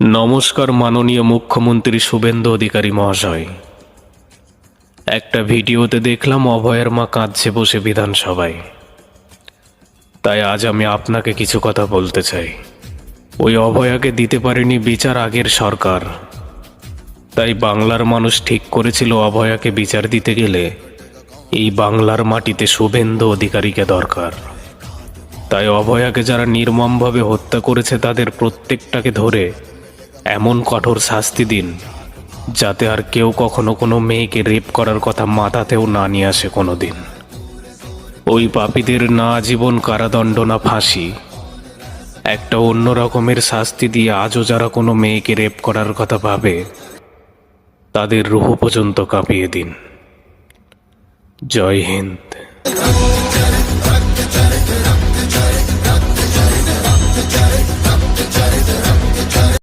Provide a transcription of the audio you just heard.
নমস্কার মাননীয় মুখ্যমন্ত্রী শুভেন্দু অধিকারী মহাশয়। একটা ভিডিওতে দেখলাম অভয়ার মা কাঁদছে বসে বিধানসভায়। তাই আজ আমি আপনাকে কিছু কথা বলতে চাই। ওই অভয়াকে দিতে পারেনি বিচার আগের সরকার, তাই বাংলার মানুষ ঠিক করেছিল অভয়াকে বিচার দিতে গেলে এই বাংলার মাটিতে শুভেন্দু অধিকারীকে দরকার। তাই অভয়াকে যারা নির্মমভাবে হত্যা করেছে তাদের প্রত্যেকটাকে ধরে এমন কঠোর শাস্তি দিন যাতে আর কেউ কখনো কোনো মেয়েকে রেপ করার কথা মাথাতেও না নিয়ে আসে কোনোদিন। ওই পাপীদের না জীবন কারাদণ্ড না ফাঁসি, একটা অন্য রকমের শাস্তি দিয়ে আজও যারা কোনো মেয়েকে রেপ করার কথা ভাবে তাদের রুহ পর্যন্ত কাঁপিয়ে দিন। জয় হিন্দ।